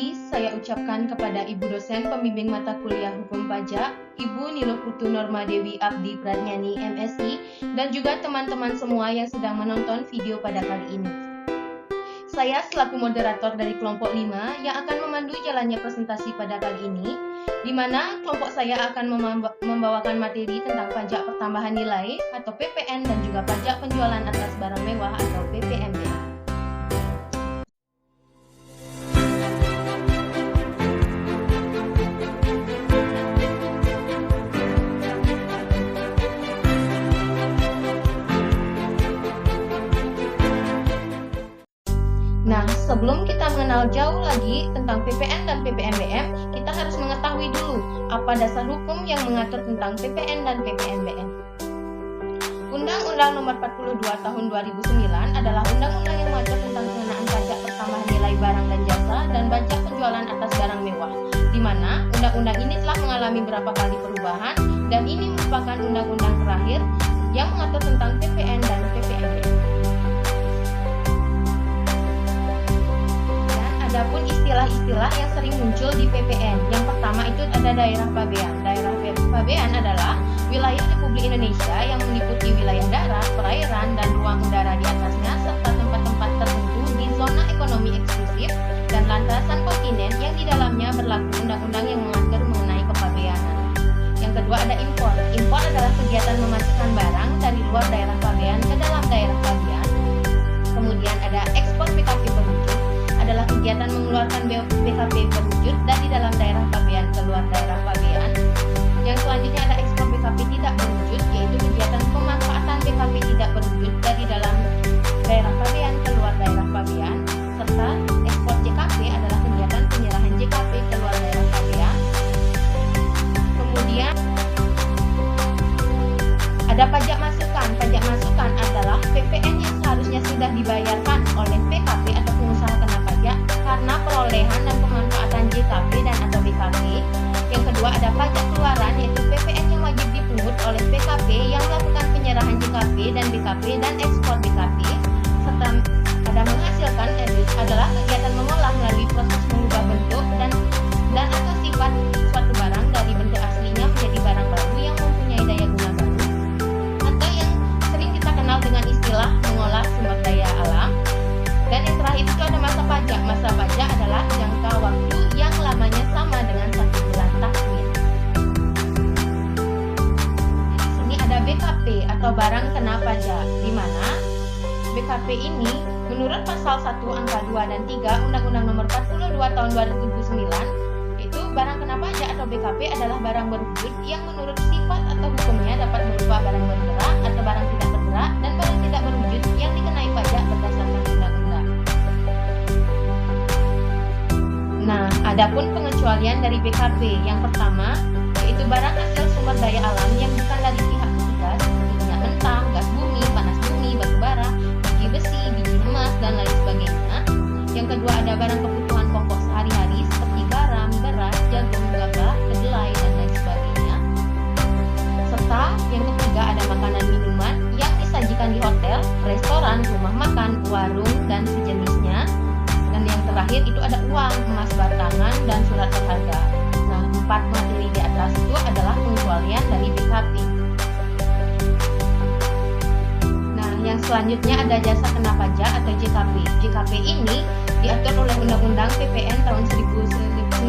pagi saya ucapkan kepada Ibu dosen pembimbing mata kuliah Hukum Pajak, Ibu Niluputu Norma Dewi Abdi Pradnyani MSI, dan juga teman-teman semua yang sedang menonton video pada kali ini. Saya selaku moderator dari kelompok 5 yang akan memandu jalannya presentasi pada kali ini, di mana kelompok saya akan membawakan materi tentang pajak pertambahan nilai atau PPN dan juga pajak penjualan atas barang mewah atau PPNBM. Nah, sebelum kita mengenal jauh lagi tentang PPN dan PPNBM, kita harus mengetahui dulu apa dasar hukum yang mengatur tentang PPN dan PPNBM. Undang-Undang Nomor 42 Tahun 2009 adalah undang-undang yang mengatur tentang pengenaan pajak pertambahan nilai barang dan jasa dan pajak penjualan atas barang mewah, di mana undang-undang ini telah mengalami beberapa kali perubahan dan ini merupakan undang-undang terakhir yang mengatur tentang PPN dan PPNBM. Adapun istilah-istilah yang sering muncul di PPN. Yang pertama itu ada daerah pabean. Daerah pabean adalah wilayah Republik Indonesia yang meliputi wilayah darat, perairan, dan ruang udara di atasnya serta tempat-tempat tertentu di zona ekonomi eksklusif dan landasan kontinen yang di dalamnya berlaku undang-undang yang mengatur mengenai kepabeanan. Yang kedua ada impor. Impor adalah kegiatan memasukkan barang dari luar daerah pabean ke dalam daerah pabean. Kemudian ada ekspor PKP berwujud. Adalah kegiatan mengeluarkan PKP berwujud dari dalam daerah pabean ke luar daerah pabean. Yang selanjutnya ada ekspor PKP tidak berwujud, yaitu kegiatan pemanfaatan PKP tidak berwujud dari dalam daerah pabean ke luar daerah pabean, serta ekspor JKP adalah kegiatan penyerahan JKP ke luar daerah pabean. Kemudian ada pajak masukan. Pajak masukan adalah PPN yang seharusnya sudah dibayarkan oleh PKP atau pengusaha kena pajak karena perolehan dan pemanfaatan JKP dan atau BKP. Yang kedua ada pajak keluaran, yaitu PPN yang wajib dipungut oleh PKP yang melakukan penyerahan JKP dan BKP dan ekspor BKP. Serta ada menghasilkan adalah kegiatan mengolah melalui proses mengubah bentuk dan atau sifat suatu barang dari bentuk aslinya menjadi barang baru yang mempunyai daya guna baru, atau yang sering kita kenal dengan istilah mengolah sumber daya alam. Dan yang terakhir itu ada masa pajak. Masa pajak adalah jangka waktu yang lamanya sama dengan 1 bulan takwin. Di sini ada BKP atau barang kena pajak, di mana BKP ini menurut pasal 1 angka 2 dan 3 Undang-Undang Nomor 42 Tahun 2009, itu barang kena pajak atau BKP adalah barang berwujud yang menurut sifat atau hukumnya dapat berupa barang bergerak atau barang tidak bergerak dan barang tidak berwujud yang dikenai pajak berdasarkan undang-undang. Nah, adapun pengecualian dari BKP yang pertama yaitu barang hasil sumber daya alam yang bukan dari pihak ketiga seperti minyak mentah, gas bumi, panas bumi, batu bara, biji besi, biji emas dan lain sebagainya. Yang kedua ada barang kebutuhan pokok sehari-hari seperti garam, beras, jagung, gabah, kedelai dan lain sebagainya. Serta yang ketiga ada makanan minuman yang disajikan di hotel, restoran, rumah makan, warung dan sejenisnya. Dan yang terakhir itu ada uang, emas batangan, dan surat berharga. Nah, 4 materi di atas itu adalah pengecualian dari BKP. Nah, yang selanjutnya ada jasa kena pajak atau JKP. JKP ini diatur oleh Undang-Undang PPN tahun 1984,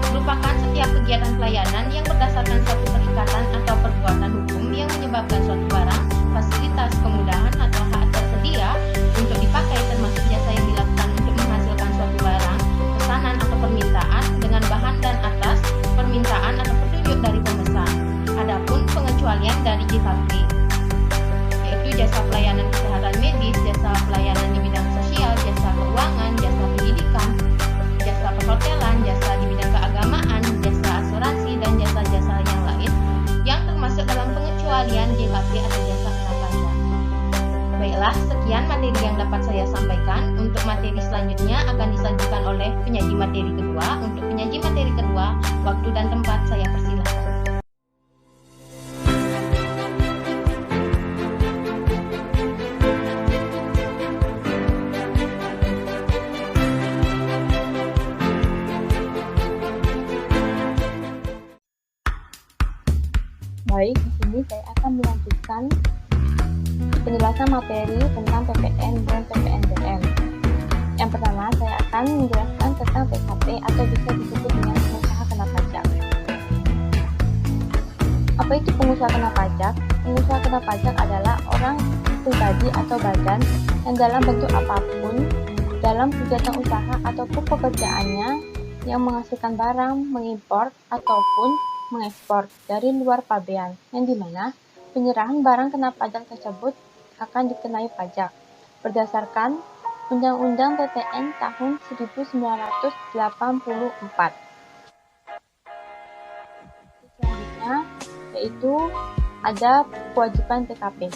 merupakan setiap kegiatan pelayanan yang berdasarkan suatu perikatan atau perbuatan hukum yang menyebabkan suatu barang, fasilitas, kemudahan, atau hak tersedia untuk dipakai termasuk jasa yang dilakukan untuk menghasilkan suatu barang, pesanan atau permintaan dengan bahan dan atas permintaan atau petunjuk dari pemesan. Adapun pengecualian dari JKP yaitu jasa pelayanan kesehatan medis, jasa pelayanan di bidang sosial, jasa keuangan, jasa pendidikan, jasa perhotelan, jasa di bidang keagamaan, jasa asuransi, dan jasa-jasa yang lain yang termasuk dalam pengecualian JKP atau jasa kena pajak. Baiklah, sekian materi yang dapat saya sampaikan. Untuk materi selanjutnya akan disajikan oleh penyaji materi kedua. Untuk penyaji materi kedua, waktu dan tempat saya persilahkan. Baik, di sini saya akan melanjutkan penjelasan materi tentang PPN dan PPNBM. Yang pertama, saya akan menjelaskan tentang PKP atau bisa disebut dengan pengusaha kena pajak. Apa itu pengusaha kena pajak? Pengusaha kena pajak adalah orang pribadi atau badan yang dalam bentuk apapun dalam kegiatan usaha ataupun pekerjaannya yang menghasilkan barang, mengimpor ataupun mengekspor dari luar pabean, yang dimana penyerahan barang kena pajak tersebut akan dikenai pajak berdasarkan Undang-Undang PPN tahun 1984. Selanjutnya yaitu ada kewajiban PKP.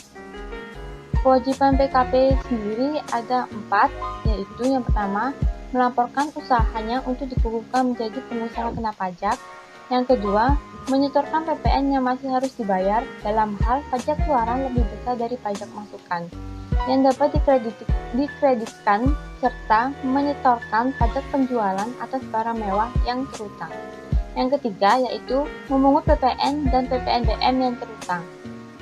Kewajiban PKP sendiri ada 4, yaitu yang pertama, melaporkan usahanya untuk dikukuhkan menjadi pengusaha kena pajak. Yang kedua, menyetorkan PPN yang masih harus dibayar dalam hal pajak keluaran lebih besar dari pajak masukan yang dapat dikreditkan, serta menyetorkan pajak penjualan atas barang mewah yang terutang. Yang ketiga yaitu memungut PPN dan PPNBM yang terutang.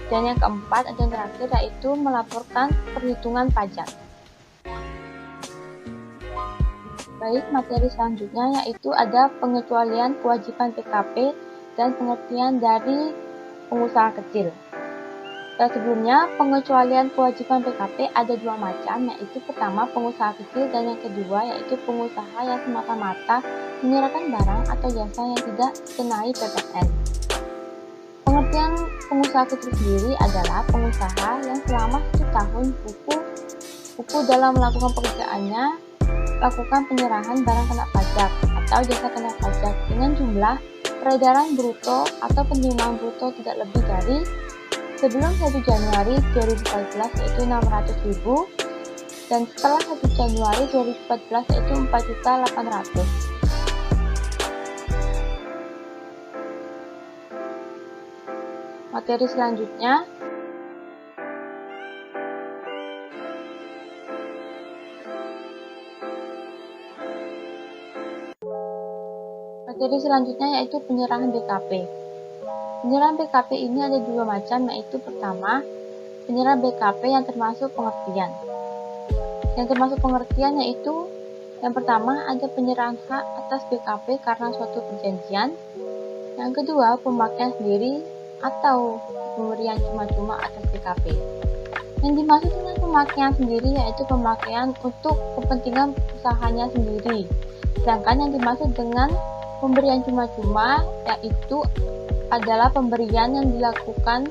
Dan yang keempat dan terakhir yaitu melaporkan perhitungan pajak. Baik, materi selanjutnya yaitu ada pengecualian kewajiban PKP dan pengertian dari pengusaha kecil. Sebelumnya, pengecualian kewajiban PKP ada 2 macam, yaitu pertama pengusaha kecil dan yang kedua yaitu pengusaha yang semata-mata menyerahkan barang atau jasa yang tidak dikenai PPN. Pengertian pengusaha kecil sendiri adalah pengusaha yang selama 1 tahun buku dalam melakukan pekerjaannya lakukan penyerahan barang kena pajak atau jasa kena pajak dengan jumlah peredaran bruto atau penerimaan bruto tidak lebih dari sebelum 1 Januari 2014 yaitu 600.000 dan setelah 1 Januari 2014 yaitu 4.800.000. Materi selanjutnya yaitu penyerahan BKP. Penyerahan BKP ini ada 2 macam, yaitu pertama penyerahan BKP yang termasuk pengertian. Yang termasuk pengertian yaitu yang pertama ada penyerahan hak atas BKP karena suatu perjanjian. Yang kedua pemakaian sendiri atau pemberian cuma-cuma atas BKP. Yang dimaksud dengan pemakaian sendiri yaitu pemakaian untuk kepentingan usahanya sendiri. Sedangkan yang dimaksud dengan pemberian cuma-cuma yaitu adalah pemberian yang dilakukan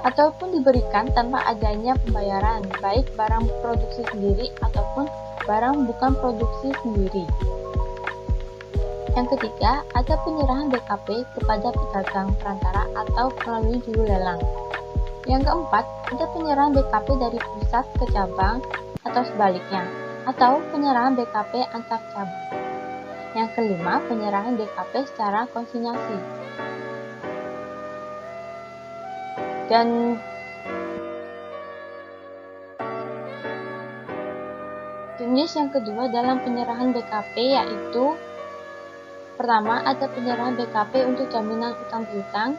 ataupun diberikan tanpa adanya pembayaran, baik barang produksi sendiri ataupun barang bukan produksi sendiri. Yang ketiga, ada penyerahan BKP kepada pedagang perantara atau melalui juru lelang. Yang keempat, ada penyerahan BKP dari pusat ke cabang atau sebaliknya, atau penyerahan BKP antar cabang. Yang kelima, penyerahan BKP secara konsinyasi. Dan jenis yang kedua dalam penyerahan BKP yaitu pertama ada penyerahan BKP untuk jaminan utang piutang.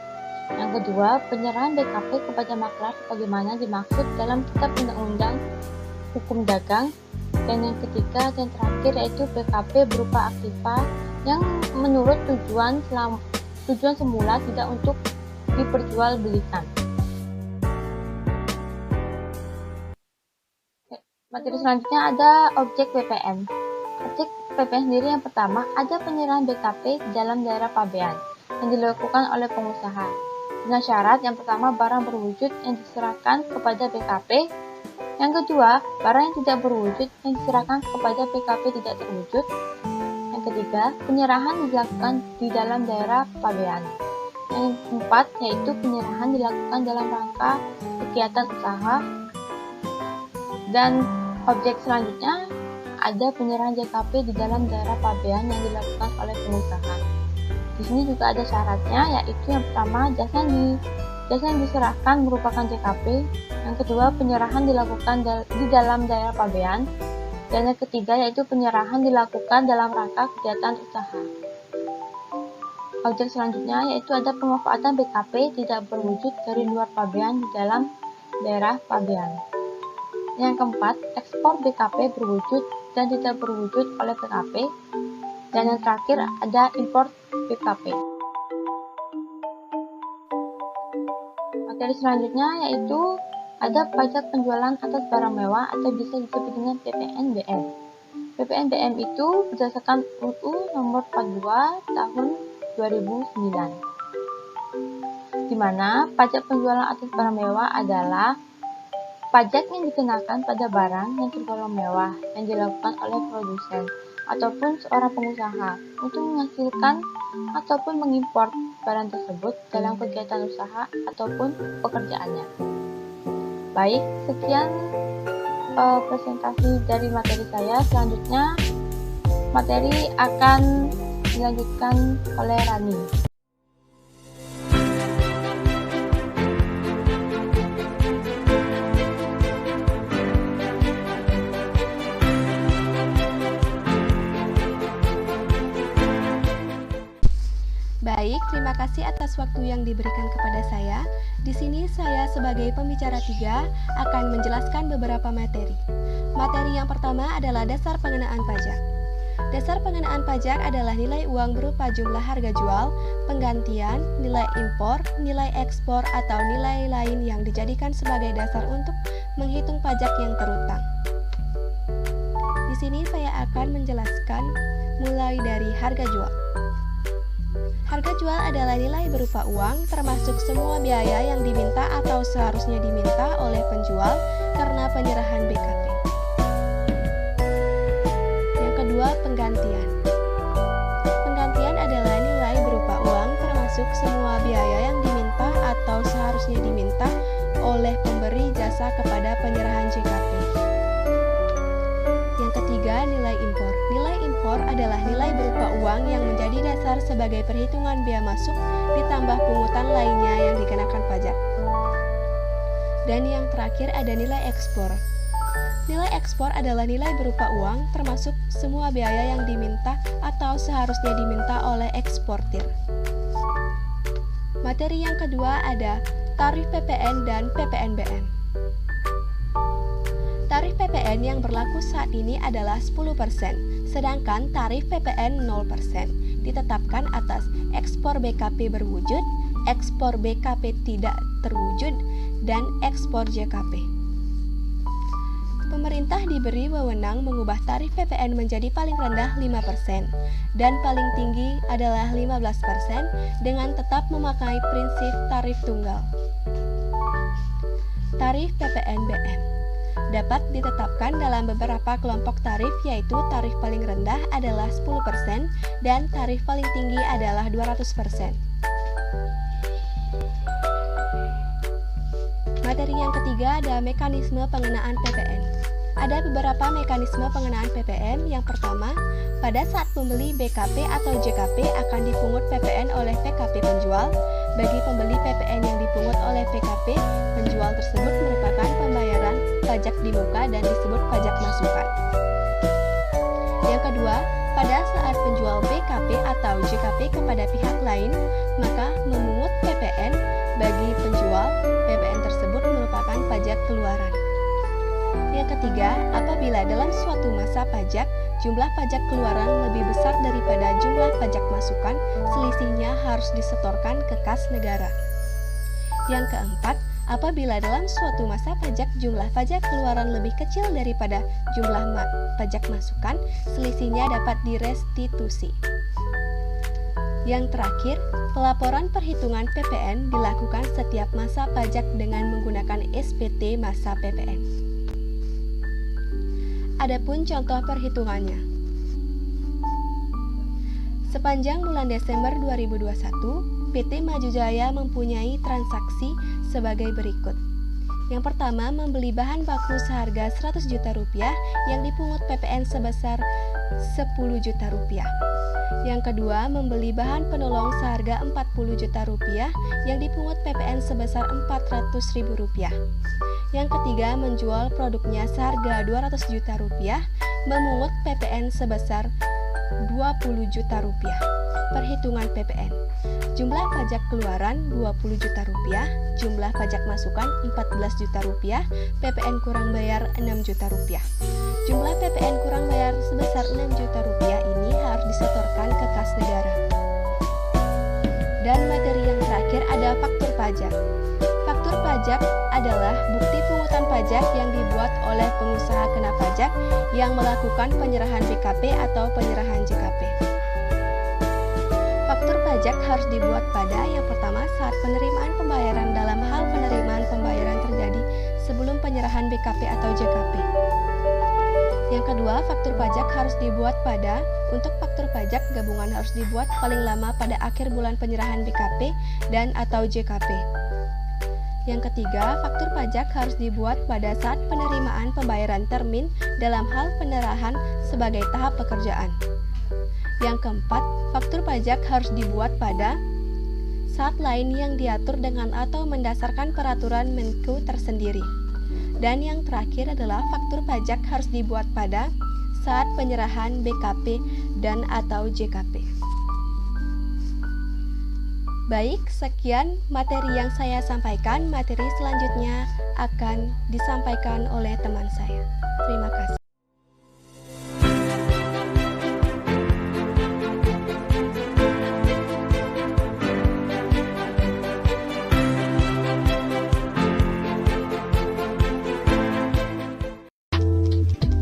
Yang kedua, penyerahan BKP kepada maklar sebagaimana dimaksud dalam Kitab Undang-Undang Hukum Dagang. Dan yang ketiga dan terakhir yaitu BKP berupa aktiva yang menurut tujuan semula tidak untuk diperjualbelikan. Materi selanjutnya ada objek PPN. Objek PPN sendiri yang pertama ada penyerahan BKP di dalam daerah pabean yang dilakukan oleh pengusaha dengan syarat yang pertama barang berwujud yang diserahkan kepada BKP. Yang kedua, barang yang tidak berwujud yang diserahkan kepada BKP tidak terwujud. Yang ketiga, penyerahan dilakukan di dalam daerah pabean. Yang keempat, yaitu penyerahan dilakukan dalam rangka kegiatan usaha. Dan objek selanjutnya ada penyerahan JKP di dalam daerah pabean yang dilakukan oleh pengusaha. Di sini juga ada syaratnya, yaitu yang pertama jasa yang diserahkan merupakan JKP. Yang kedua, penyerahan dilakukan di dalam daerah pabean. Dan yang ketiga, yaitu penyerahan dilakukan dalam rangka kegiatan usaha. Objek selanjutnya yaitu ada pemanfaatan BKP tidak berwujud dari luar pabean di dalam daerah pabean. Yang keempat, ekspor BKP berwujud dan tidak berwujud oleh BKP. Dan yang terakhir ada import BKP. Materi selanjutnya yaitu ada pajak penjualan atas barang mewah atau bisa disebut dengan PPNBM. PPNBM itu berdasarkan UU nomor 42 tahun 2009, di mana pajak penjualan atas barang mewah adalah pajak yang dikenakan pada barang yang tergolong mewah yang dilakukan oleh produsen ataupun seorang pengusaha untuk menghasilkan ataupun mengimpor barang tersebut dalam kegiatan usaha ataupun pekerjaannya. Baik, sekian presentasi dari materi saya. Selanjutnya materi akan dilanjutkan oleh Rani. Baik, terima kasih atas waktu yang diberikan kepada saya. Di sini saya sebagai pembicara 3 akan menjelaskan beberapa materi. Materi yang pertama adalah dasar pengenaan pajak. Dasar pengenaan pajak adalah nilai uang berupa jumlah harga jual, penggantian, nilai impor, nilai ekspor, atau nilai lain yang dijadikan sebagai dasar untuk menghitung pajak yang terutang. Di sini saya akan menjelaskan mulai dari harga jual. Harga jual adalah nilai berupa uang, termasuk semua biaya yang diminta atau seharusnya diminta oleh penjual karena penyerahan BKP. Yang kedua, penggantian. Penggantian adalah nilai berupa uang, termasuk semua biaya yang diminta atau seharusnya diminta oleh pemberi jasa kepada penyerahan JKP. Yang ketiga, nilai impor. Nilai impor adalah nilai berupa uang yang menjadi dasar sebagai perhitungan bea masuk ditambah pungutan lainnya yang dikenakan pajak. Dan yang terakhir ada nilai ekspor. Nilai ekspor adalah nilai berupa uang termasuk semua biaya yang diminta atau seharusnya diminta oleh eksportir. Materi yang kedua ada tarif PPN dan PPNBM. Tarif PPN yang berlaku saat ini adalah 10%, sedangkan tarif PPN 0% ditetapkan atas ekspor BKP berwujud, ekspor BKP tidak terwujud, dan ekspor JKP. Pemerintah diberi wewenang mengubah tarif PPN menjadi paling rendah 5% dan paling tinggi adalah 15% dengan tetap memakai prinsip tarif tunggal. Tarif PPNBM dapat ditetapkan dalam beberapa kelompok tarif, yaitu tarif paling rendah adalah 10% dan tarif paling tinggi adalah 200%. Materi yang ketiga ada mekanisme pengenaan PPN. Ada beberapa mekanisme pengenaan PPN. Yang pertama, pada saat pembeli BKP atau JKP akan dipungut PPN oleh PKP penjual. Bagi pembeli, PPN yang dipungut oleh PKP penjual tersebut merupakan pembayaran pajak di muka dan disebut pajak masukan. Yang kedua, pada saat penjual BKP atau JKP kepada pihak lain, maka memungut PPN bagi penjual, PPN tersebut merupakan pajak keluaran. Yang ketiga, apabila dalam suatu masa pajak, jumlah pajak keluaran lebih besar daripada jumlah pajak masukan, selisihnya harus disetorkan ke kas negara. Yang keempat, apabila dalam suatu masa pajak jumlah pajak keluaran lebih kecil daripada jumlah pajak masukan, selisihnya dapat direstitusi. Yang terakhir, pelaporan perhitungan PPN dilakukan setiap masa pajak dengan menggunakan SPT masa PPN. Adapun contoh perhitungannya. Sepanjang bulan Desember 2021, PT Maju Jaya mempunyai transaksi sebagai berikut. Yang pertama, membeli bahan baku seharga 100 juta rupiah yang dipungut PPN sebesar 10 juta rupiah. Yang kedua, membeli bahan penolong seharga 40 juta rupiah yang dipungut PPN sebesar 400 ribu rupiah. Yang ketiga, menjual produknya seharga 200 juta rupiah, memungut PPN sebesar 20 juta rupiah. perhitungan PPN. Jumlah pajak keluaran Rp20 juta, jumlah pajak masukan Rp14 juta, PPN kurang bayar Rp6 juta. Jumlah PPN kurang bayar sebesar Rp6 juta ini harus disetorkan ke kas negara. Dan materi yang terakhir ada faktur pajak. Faktur pajak adalah bukti pungutan pajak yang dibuat oleh pengusaha kena pajak yang melakukan penyerahan BKP atau penyerahan JKP. Faktur pajak harus dibuat pada yang pertama saat penerimaan pembayaran dalam hal penerimaan pembayaran terjadi sebelum penyerahan BKP atau JKP. Yang kedua, faktur pajak harus dibuat pada, untuk faktur pajak gabungan harus dibuat paling lama pada akhir bulan penyerahan BKP dan atau JKP. Yang ketiga, faktur pajak harus dibuat pada saat penerimaan pembayaran termin dalam hal penyerahan sebagai tahap pekerjaan. Yang keempat, faktur pajak harus dibuat pada saat lain yang diatur dengan atau mendasarkan peraturan Menku tersendiri. Dan yang terakhir adalah faktur pajak harus dibuat pada saat penyerahan BKP dan atau JKP. Baik, sekian materi yang saya sampaikan. Materi selanjutnya akan disampaikan oleh teman saya. Terima kasih.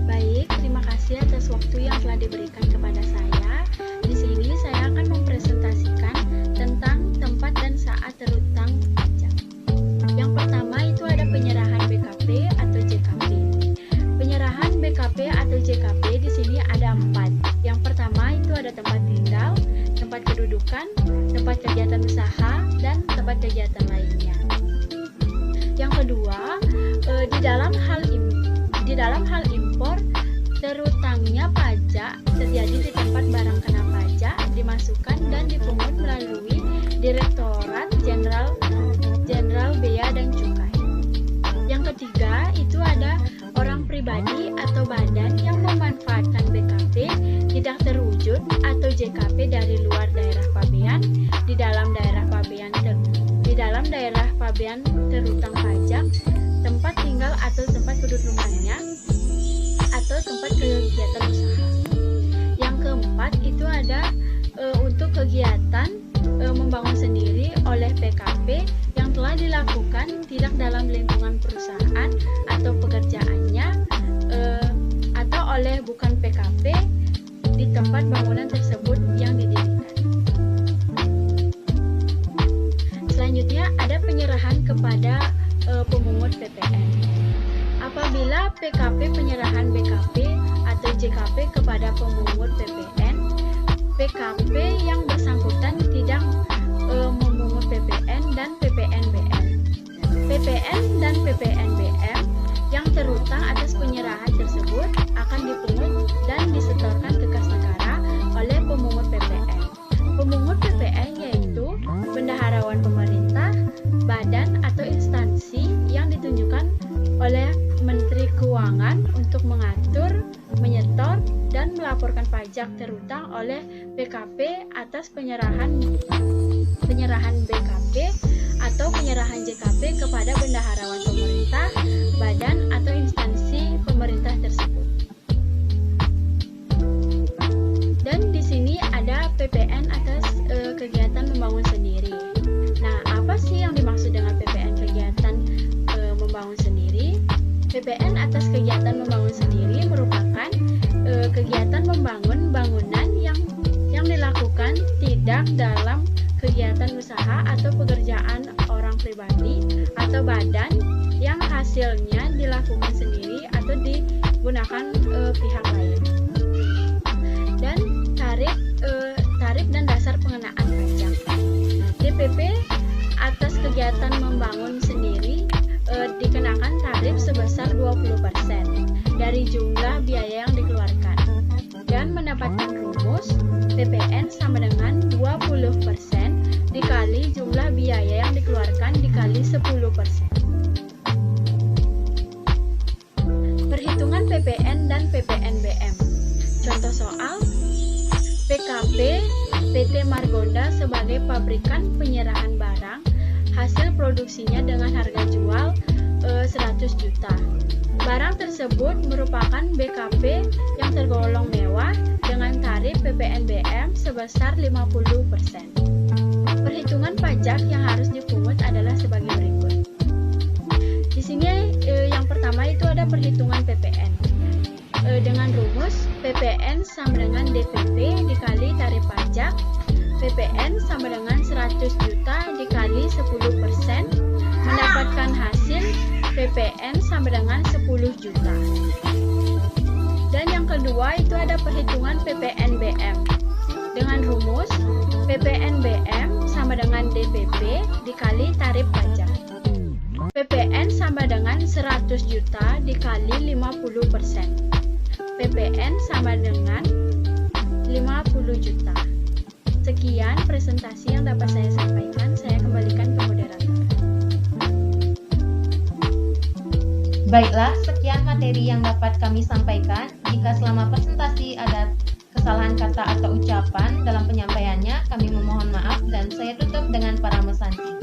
Baik, terima kasih atas waktu yang telah diberikan kepada saya. Di sini saya akan mempresentasikan tentang tempat dan saat terutang pajak. Yang pertama itu ada penyerahan BKP atau JKP. Penyerahan BKP atau JKP di sini ada 4. Yang pertama itu ada tempat tinggal, tempat kedudukan, tempat kegiatan usaha, dan tempat kegiatan lainnya. Yang kedua, di dalam hal impor, terutangnya pajak terjadi di tempat barang kena pajak dimasukkan dan dipungut melalui Direktorat Jenderal Bea dan Cukai. Yang ketiga itu ada orang pribadi atau badan yang memanfaatkan BKP tidak terwujud atau JKP dari luar daerah pabean di dalam daerah pabean terutang pajak, tempat tinggal atau tempat kedudukannya atau tempat kegiatan usaha. Yang keempat itu ada untuk kegiatan membangun sendiri oleh PKP yang telah dilakukan tidak dalam lingkungan perusahaan atau pekerjaannya atau oleh bukan PKP di tempat bangunan tersebut yang didirikan. Selanjutnya ada penyerahan kepada pemungut PPN. Apabila PKP penyerahan BKP atau JKP kepada pemungut PPN, PKP yang bersangkutan tidak memungut PPN dan PPNBM. PPN dan PPNBM yang terutang atas penyerahan tersebut akan dipungut dan disetorkan ke kas negara oleh pemungut PPN. Pemungut PPN yaitu bendaharawan pemerintah, badan atau instansi yang ditunjukkan oleh Menteri Keuangan untuk mengatur, menyetor, dan melaporkan pajak terutang oleh PKP atas penyerahan BKP atau penyerahan JKP kepada bendaharawan pemerintah, badan atau instansi pemerintah tersebut. Dan di sini ada PPN atas kegiatan membangun sendiri. Nah, apa sih yang dimaksud dengan PPN kegiatan membangun sendiri? PPN atas kegiatan membangun sendiri merupakan kegiatan membangun bangunan yang dilakukan tidak dalam kegiatan usaha atau pekerjaan orang pribadi atau badan yang hasilnya dilakukan sendiri atau digunakan pihak lain. Dan tarif dan dasar pengenaan pajak. DPP atas kegiatan membangun sendiri dikenakan tarif sebesar 20% dari jumlah biaya yang dikeluarkan dan mendapatkan rumus PPN sama dengan 20% dikali jumlah biaya yang dikeluarkan dikali 10%. Perhitungan PPN dan PPNBM. Contoh soal PKP PT Margonda sebagai pabrikan penyerahan barang hasil produksinya dengan harga jual 100 juta. Barang tersebut merupakan BKP yang tergolong mewah dengan tarif PPNBM sebesar 50%. Perhitungan pajak yang harus dipungut adalah sebagai berikut. Di sini yang pertama itu ada perhitungan PPN. Dengan rumus PPN sama dengan DPP dikali tarif pajak. PPN sama dengan 100 juta dikali 10%, mendapatkan hasil PPN sama dengan 10 juta. Dan yang kedua itu ada perhitungan PPNBM. Dengan rumus PPNBM sama dengan DPP dikali tarif pajak. PPN sama dengan 100 juta dikali 50%. PPN sama dengan 50 juta. Sekian presentasi yang dapat saya sampaikan. Saya kembalikan ke moderator. Baiklah, sekian materi yang dapat kami sampaikan. Jika selama presentasi ada kesalahan kata atau ucapan dalam penyampaiannya, kami memohon maaf dan saya tutup dengan para mesanti.